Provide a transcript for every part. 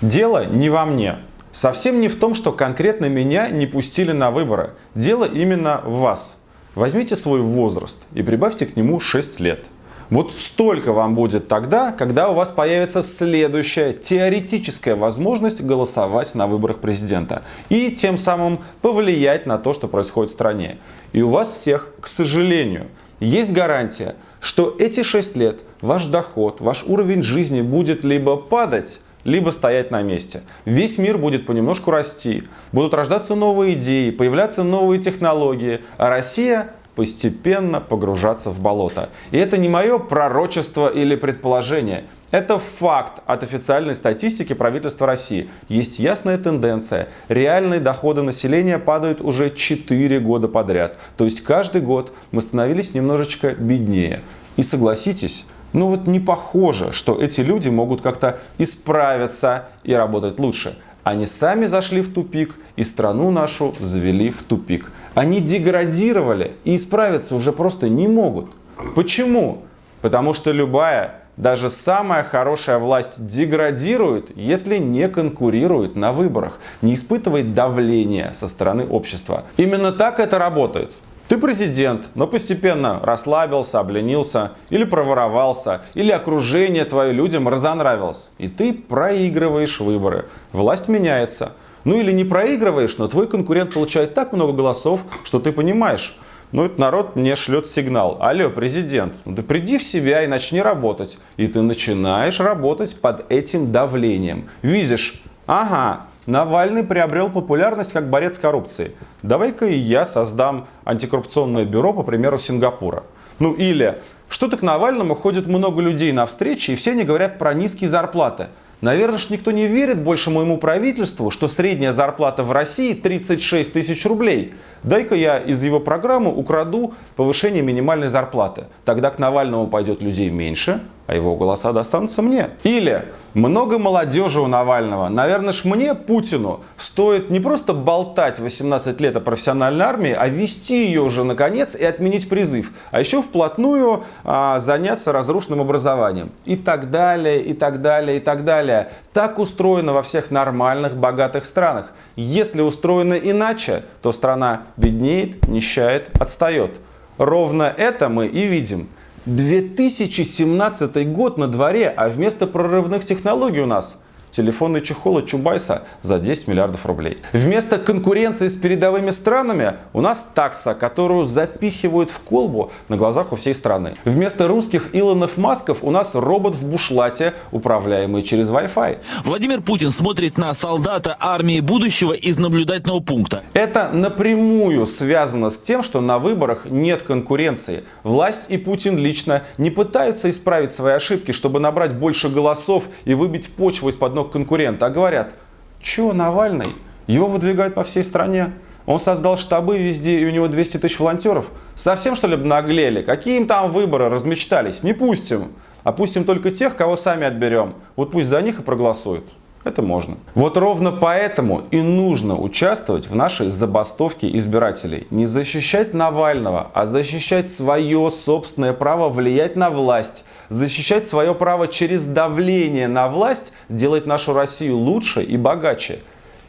Дело не во мне. Совсем не в том, что конкретно меня не пустили на выборы. Дело именно в вас. Возьмите свой возраст и прибавьте к нему 6 лет. Вот столько вам будет тогда, когда у вас появится следующая теоретическая возможность голосовать на выборах президента. И тем самым повлиять на то, что происходит в стране. И у вас всех, к сожалению, есть гарантия, что эти 6 лет ваш доход, ваш уровень жизни будет либо падать, либо стоять на месте. Весь мир будет понемножку расти, будут рождаться новые идеи, появляться новые технологии, а Россия постепенно погружаться в болото. И это не мое пророчество или предположение. Это факт от официальной статистики правительства России. Есть ясная тенденция. Реальные доходы населения падают уже 4 года подряд. То есть каждый год мы становились немножечко беднее. И согласитесь, ну вот не похоже, что эти люди могут как-то исправиться и работать лучше. Они сами зашли в тупик и страну нашу завели в тупик. Они деградировали и исправиться уже просто не могут. Почему? Потому что любая, даже самая хорошая власть деградирует, если не конкурирует на выборах, не испытывает давления со стороны общества. Именно так это работает. Ты президент, но постепенно расслабился, обленился, или проворовался, или окружение твое людям разонравилось. И ты проигрываешь выборы. Власть меняется. Ну или не проигрываешь, но твой конкурент получает так много голосов, что ты понимаешь. Ну, этот народ мне шлет сигнал. Алло, президент, ну ты приди в себя и начни работать. И ты начинаешь работать под этим давлением. Видишь, ага, Навальный приобрел популярность как борец с коррупцией. Давай-ка и я создам антикоррупционное бюро, по примеру Сингапура. Ну или, что-то к Навальному ходит много людей на встречи, и все они говорят про низкие зарплаты. Наверное, ж никто не верит больше моему правительству, что средняя зарплата в России 36 тысяч рублей. Дай-ка я из его программы украду повышение минимальной зарплаты. Тогда к Навальному пойдет людей меньше, а его голоса достанутся мне. Или много молодежи у Навального. Наверное, ж мне, Путину, стоит не просто болтать 18 лет о профессиональной армии, а вести ее уже наконец и отменить призыв. А еще вплотную заняться разрушенным образованием. И так далее, и так далее, и так далее. Так устроено во всех нормальных, богатых странах. Если устроено иначе, то страна беднеет, нищает, отстает. Ровно это мы и видим. 2017 год на дворе, а вместо прорывных технологий у нас телефонный чехол от Чубайса за 10 миллиардов рублей. Вместо конкуренции с передовыми странами у нас такса, которую запихивают в колбу на глазах у всей страны. Вместо русских Илонов Масков у нас робот в бушлате, управляемый через Wi-Fi. Владимир Путин смотрит на солдата армии будущего из наблюдательного пункта. Это напрямую связано с тем, что на выборах нет конкуренции. Власть и Путин лично не пытаются исправить свои ошибки, чтобы набрать больше голосов и выбить почву из-под ног конкурента, а говорят: чё Навальный? Его выдвигают по всей стране. Он создал штабы везде, и у него 200 тысяч волонтеров. Совсем что ли обнаглели? Какие им там выборы размечтались? Не пустим. А пустим только тех, кого сами отберем. Вот пусть за них и проголосуют. Это можно. Вот ровно поэтому и нужно участвовать в нашей забастовке избирателей. Не защищать Навального, а защищать свое собственное право влиять на власть. Защищать свое право через давление на власть делать нашу Россию лучше и богаче.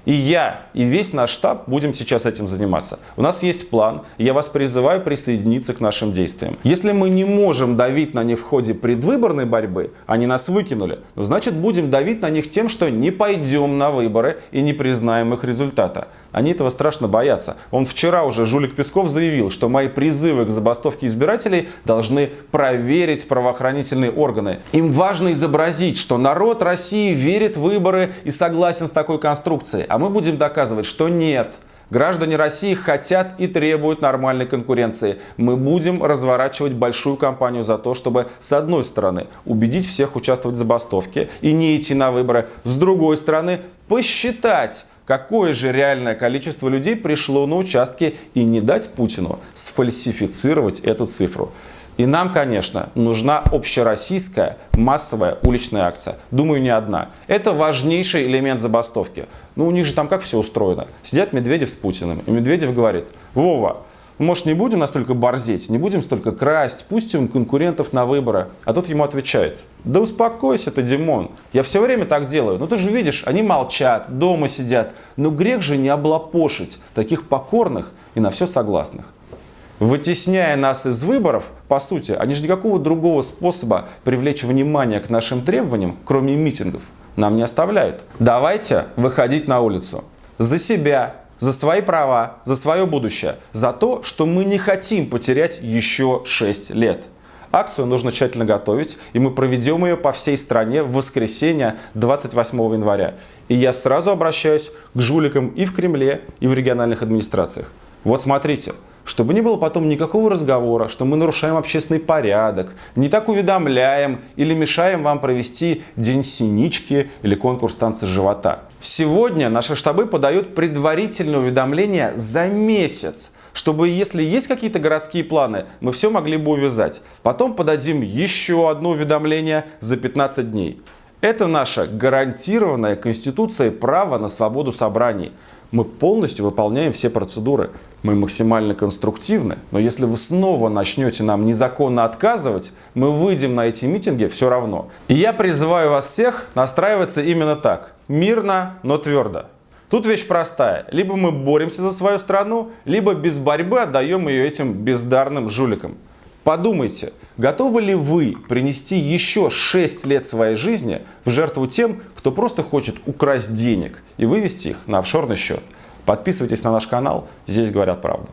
И я, и весь наш штаб будем сейчас этим заниматься. У нас есть план, и я вас призываю присоединиться к нашим действиям. Если мы не можем давить на них в ходе предвыборной борьбы, они нас выкинули, ну, значит будем давить на них тем, что не пойдем на выборы и не признаем их результата. Они этого страшно боятся. Он вчера уже, жулик Песков, заявил, что мои призывы к забастовке избирателей должны проверить правоохранительные органы. Им важно изобразить, что народ России верит в выборы и согласен с такой конструкцией. А мы будем доказывать, что нет. Граждане России хотят и требуют нормальной конкуренции. Мы будем разворачивать большую кампанию за то, чтобы, с одной стороны, убедить всех участвовать в забастовке и не идти на выборы. С другой стороны, посчитать, какое же реальное количество людей пришло на участки, и не дать Путину сфальсифицировать эту цифру. И нам, конечно, нужна общероссийская массовая уличная акция. Думаю, не одна. Это важнейший элемент забастовки. Ну, у них же там как все устроено. Сидят Медведев с Путиным, и Медведев говорит: Вова, Может, не будем настолько борзеть, не будем столько красть, пустим конкурентов на выборы. А тот ему отвечает: да успокойся ты, Димон, я все время так делаю. Ну ты же видишь, они молчат, дома сидят. Но грех же не облапошить таких покорных и на все согласных. Вытесняя нас из выборов, по сути, они же никакого другого способа привлечь внимание к нашим требованиям, кроме митингов, нам не оставляют. Давайте выходить на улицу. За себя, за свои права, за свое будущее, за то, что мы не хотим потерять еще 6 лет. Акцию нужно тщательно готовить, и мы проведем ее по всей стране в воскресенье 28 января. И я сразу обращаюсь к жуликам и в Кремле, и в региональных администрациях. Вот смотрите, чтобы не было потом никакого разговора, что мы нарушаем общественный порядок, не так уведомляем или мешаем вам провести День синички или конкурс танца живота. Сегодня наши штабы подают предварительное уведомление за месяц, чтобы, если есть какие-то городские планы, мы все могли бы увязать. Потом подадим еще одно уведомление за 15 дней. Это наше гарантированное Конституцией право на свободу собраний. Мы полностью выполняем все процедуры. Мы максимально конструктивны. Но если вы снова начнете нам незаконно отказывать, мы выйдем на эти митинги все равно. И я призываю вас всех настраиваться именно так. Мирно, но твердо. Тут вещь простая. Либо мы боремся за свою страну, либо без борьбы отдаем ее этим бездарным жуликам. Подумайте, готовы ли вы принести еще 6 лет своей жизни в жертву тем, кто просто хочет украсть денег и вывести их на офшорный счет? Подписывайтесь на наш канал, здесь говорят правду.